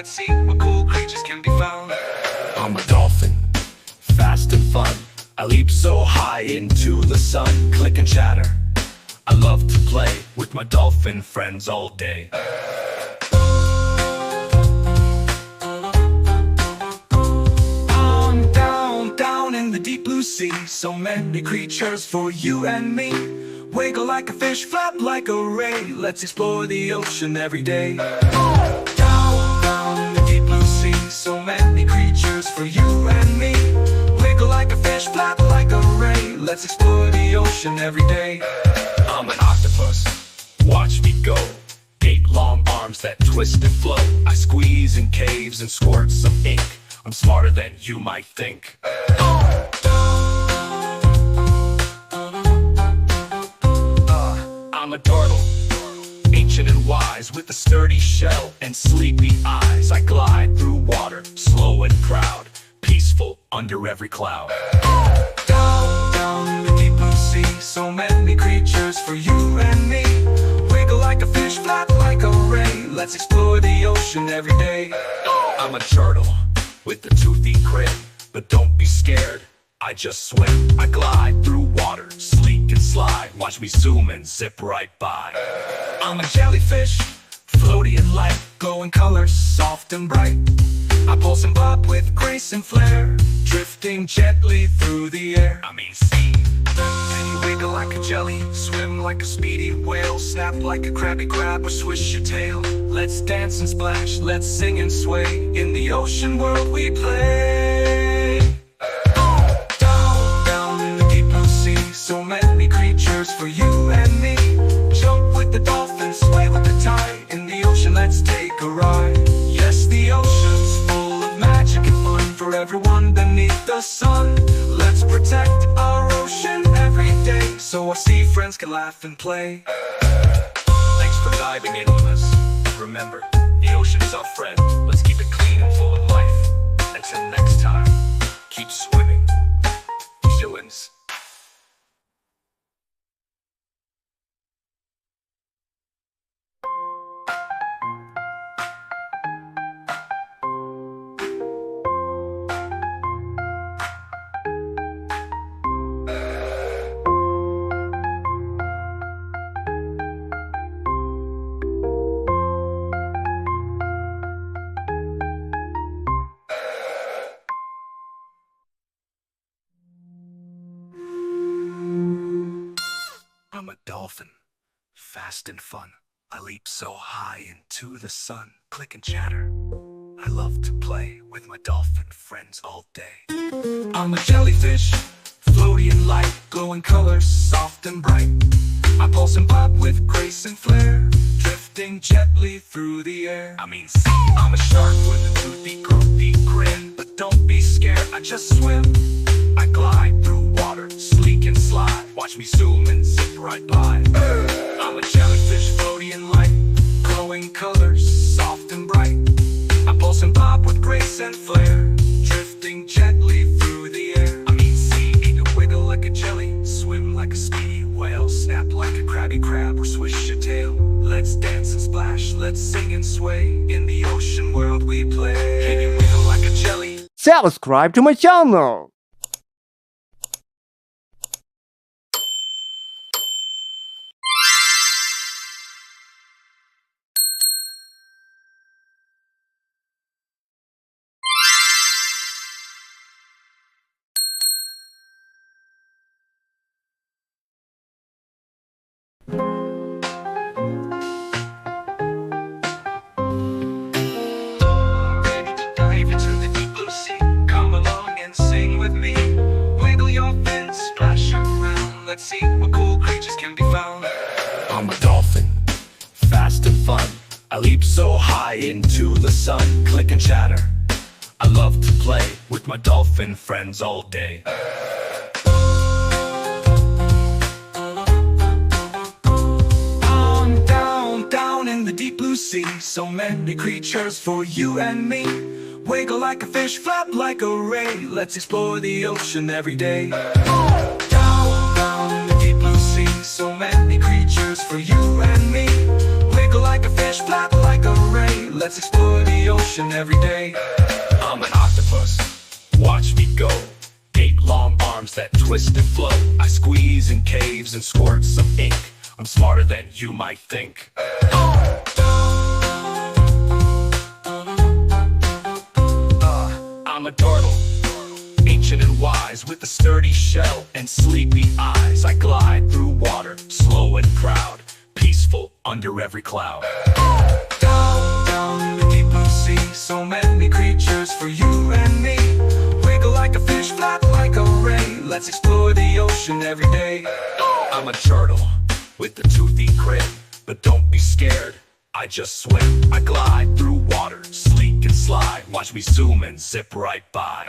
let's see what cool creatures can be found. I'm a dolphin, fast and fun. I leap so high into the sun. Click and chatter, I love to play with my dolphin friends all day. I'm down in the deep blue sea. So many creatures for you and me. Wiggle like a fish, flap like a ray. Let's explore the ocean every day. Down in the deep blue sea. So many creatures for you and me. Wiggle like a fish, flap like a ray. Let's explore the ocean every day. I'm an octopus, watch me go. 8 long arms that twist and flow. I squeeze in caves and squirt some ink. I'm smarter than you might think. I'm a turtle, ancient and wise, with a sturdy shell and sleepy eyes. I glide through water, slow and proud, peaceful under every cloud. Down in the deep blue sea. So many creatures for you and me. Wiggle like a fish, flap like a ray. Let's explore the ocean every day. I'm a turtle with a toothy grin, but don't be scared, I just swim. I glide through water, sleek and sly. Watch me zoom and zip right by. I'm a jellyfish, floaty and light, glowing colors, soft and bright. I pulse and bob with grace and flair, drifting gently through the air. I mean see. Wiggle like a jelly, swim like a speedy whale, snap like a crabby crab or swish your tail. Let's dance and splash, let's sing and sway. In the ocean world we play. Down in the deep blue sea. So many creatures for you and me. Jump with the dolphins, sway with the tide. In the ocean let's take a ride. Yes, the ocean's full of magic and fun for everyone beneath the sun. Let's protect our ocean every day, so our sea friends can laugh and play. Thanks for diving in with us. Remember, the ocean's our friend. Let's keep it clean and full of life. Until next time, keep swimming. Chillins. I'm a dolphin, fast and fun. I leap so high into the sun. Click and chatter, I love to play with my dolphin friends all day. I'm a jellyfish, floaty and light, glowing colors, soft and bright. I pulse and pop with grace and flair, drifting gently through the air. I mean see. I'm a shark with a toothy, goofy grin, but don't be scared, I just swim. I glide through water, sleek and sly. Watch me zoom and zip right by. I'm a jellyfish, floaty and light, glowing colors, soft and bright. I pulse and pop with grace and flair, drifting gently through the air. I mean see. Eat a wiggle like a jelly, swim like a speedy whale, snap like a crabby crab or swish your tail. Let's dance and splash, let's sing and sway. In the ocean world we play. Can you wiggle like a jelly? Subscribe to my channel. Ready to dive into the deep blue sea? Come along and sing with me. Wiggle your fins, splash around. Let's see what cool creatures can be found. I'm a dolphin, fast and fun. I leap so high into the sun. Click and chatter, I love to play with my dolphin friends all day. I'm down in the deep blue sea. So many creatures for you and me. Wiggle like a fish, flap like a ray. Let's explore the ocean every day. Down in the deep blue sea. So many creatures for you and me. Wiggle like a fish, flap like a ray. let's explore the ocean every day. I'm an octopus, watch me go. 8 long arms that twist and flow. I squeeze in caves and squirt some ink. I'm smarter than you might think. I'm a turtle, ancient and wise, with a sturdy shell and sleepy eyes. I glide through water, slow and proud, peaceful under every cloud. Down in the deep blue sea, so many creatures for you and me. Wiggle like a fish, flap like a ray, let's explore the ocean every day. I'm a turtle with a toothy grin, but don't be scared, I just swim. I glide through water, sleek and sly, watch me zoom and zip right by.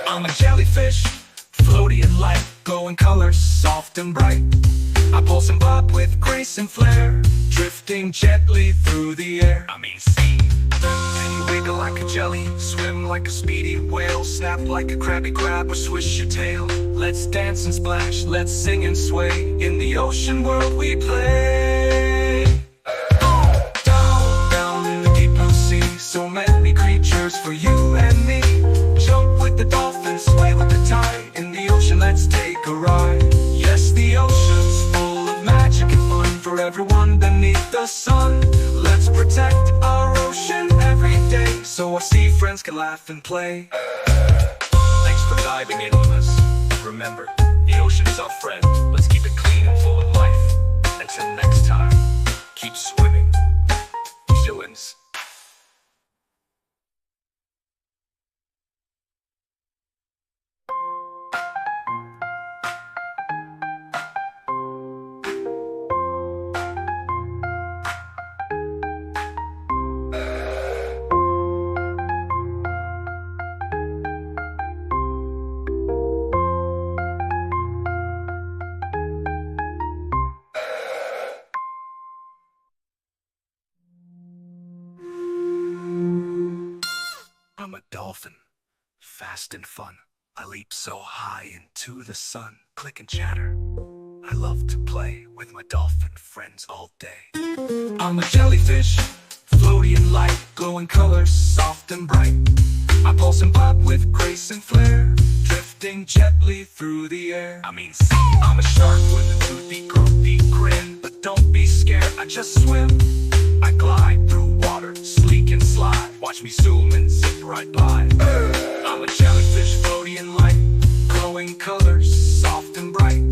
I'm a jellyfish, floaty and light, glowing colors, soft and bright. I pulse and pop with grace and flair, drifting gently through the air. See, and you wiggle like a jelly, swim like a speedy whale, snap like a crabby crab or swish your tail. Let's dance and splash, let's sing and sway, in the ocean world we play. Down in the deep blue sea, so many creatures for you and me. Jump with the dolphins, sway with the tide, in the ocean let's take a ride. Yes, the ocean's full of magic and fun for everyone beneath the sun. Let's protect our ocean every day, so our sea friends can laugh and play. Thanks for diving in with us. Remember, the ocean's our friend. Let's keep it clean and full of life. Until next time, keep swimming. Villains. I'm a dolphin, fast and fun. I leap so high into the sun. Click and chatter. I love to play with my dolphin friends all day. I'm a jellyfish, floaty and light, glowing colors, soft and bright. I pulse and pop with grace and flair, drifting gently through the air. See, I'm a shark with a toothy, goofy grin, but don't be scared, I just swim. I glide through water, sleek and sly, watch me zoom and zip right by. I'm a jellyfish, floaty and light, glowing colors, soft and bright.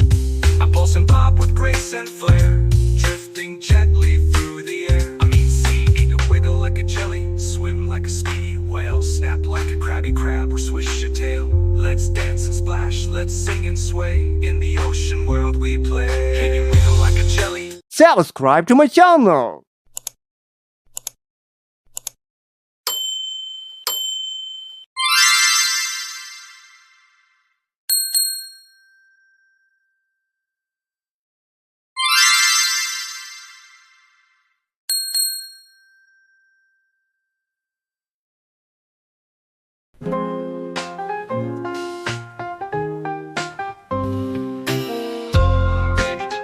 I pulse and pop with grace and flair, drifting gently through the air. See, eat a wiggle like a jelly, swim like a speedy whale, snap like a crabby crab or swish your tail. Let's dance and splash, let's sing and sway, in the ocean world we play. Can you wiggle like a jelly? Subscribe to my channel.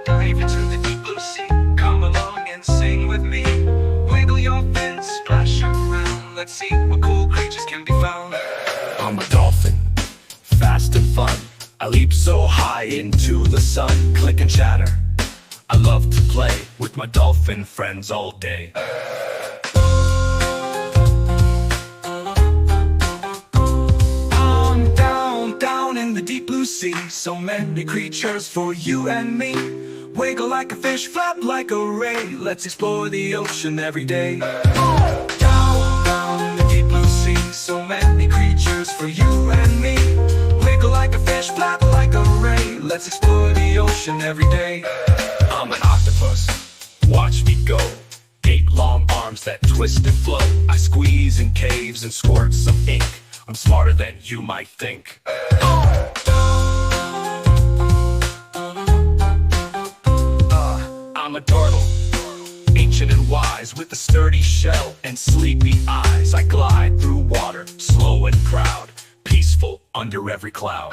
Dive into the deep blue sea, come along and sing with me. Wiggle your fins, splash around, let's see what cool creatures can be found. I'm a dolphin, fast and fun. I leap so high into the sun. Click and chatter. I love to play with my dolphin friends all day. I'm down in the deep blue sea, so many creatures for you and me. Wiggle like a fish, flap like a ray, let's explore the ocean every day. Down in the deep blue sea, so many creatures for you and me. Wiggle like a fish, flap like a ray, let's explore the ocean every day. I'm an octopus, watch me go. 8 long arms that twist and flow. I squeeze in caves and squirt some ink. I'm smarter than you might think. I'm a turtle, ancient and wise, with a sturdy shell and sleepy eyes. I glide through water, slow and proud, peaceful under every cloud.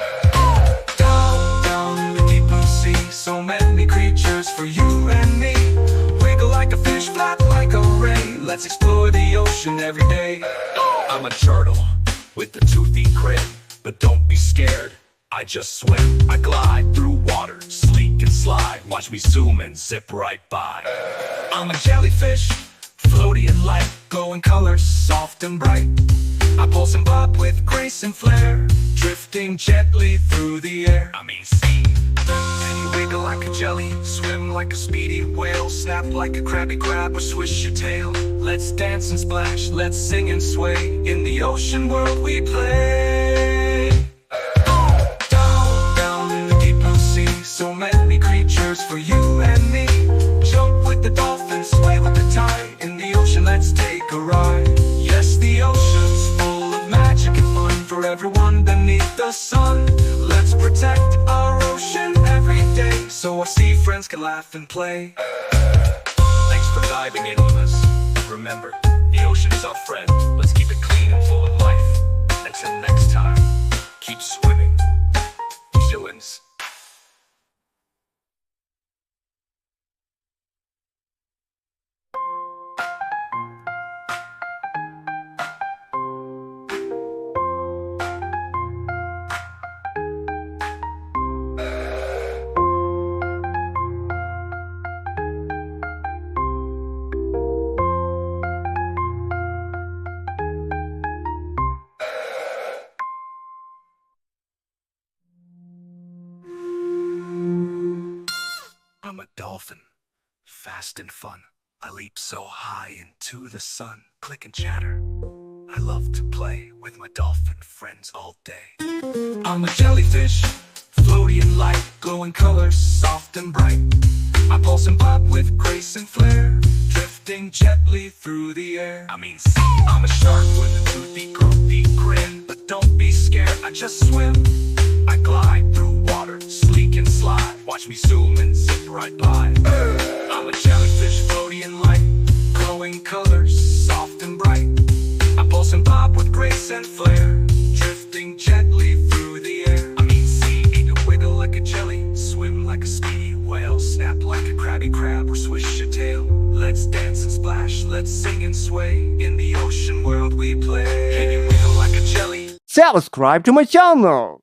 Down in the deep blue sea, so many creatures for you and me. Wiggle like like a fish, flat like a ray. Let's explore the ocean every day. I'm a turtle with a toothy grin, but don't be scared, I just swim. I glide through water, sleek and sly. Watch me zoom and zip right by. I'm a jellyfish, floaty and light, glowing colors, soft and bright. I pulse and bob with grace and flair, drifting gently through the air. See. And you wiggle like a jelly, swim like a speedy whale, snap like a crabby crab or swish your tail. Let's dance and splash, let's sing and sway. In the ocean world we play. Down, down in the deep blue sea, so many creatures for you and me. Jump with the dolphins, sway with the tide. In the ocean let's take a ride. Yes, the ocean's full of magic and fun for everyone beneath the sun. Let's protect our ocean every day, so our sea friends can laugh and play. Thanks for diving in with us. Remember, the ocean is our friend. Let's keep it clean and full of life. Until next time, keep swimming. Chillins. I'm a dolphin, fast and fun. I leap so high into the sun. Click and chatter. I love to play with my dolphin friends all day. I'm a jellyfish, floaty and light, glowing colors, soft and bright. I pulse and bob with grace and flair, drifting gently through the air. See. I'm a shark with a toothy, groovy grin, but don't be scared, I just swim. I glide through water, sleek and sly. Watch me zoom and zip right by. I'm a jellyfish, floaty and light, glowing colors, soft and bright. I pulse and bob with grace and flair, drifting gently through the air. See. Eat a wiggle like a jelly, swim like a speedy whale, snap like a crabby crab or swish your tail. Let's dance and splash, let's sing and sway. In the ocean world we play. Can you wiggle like a jelly? Subscribe to my channel.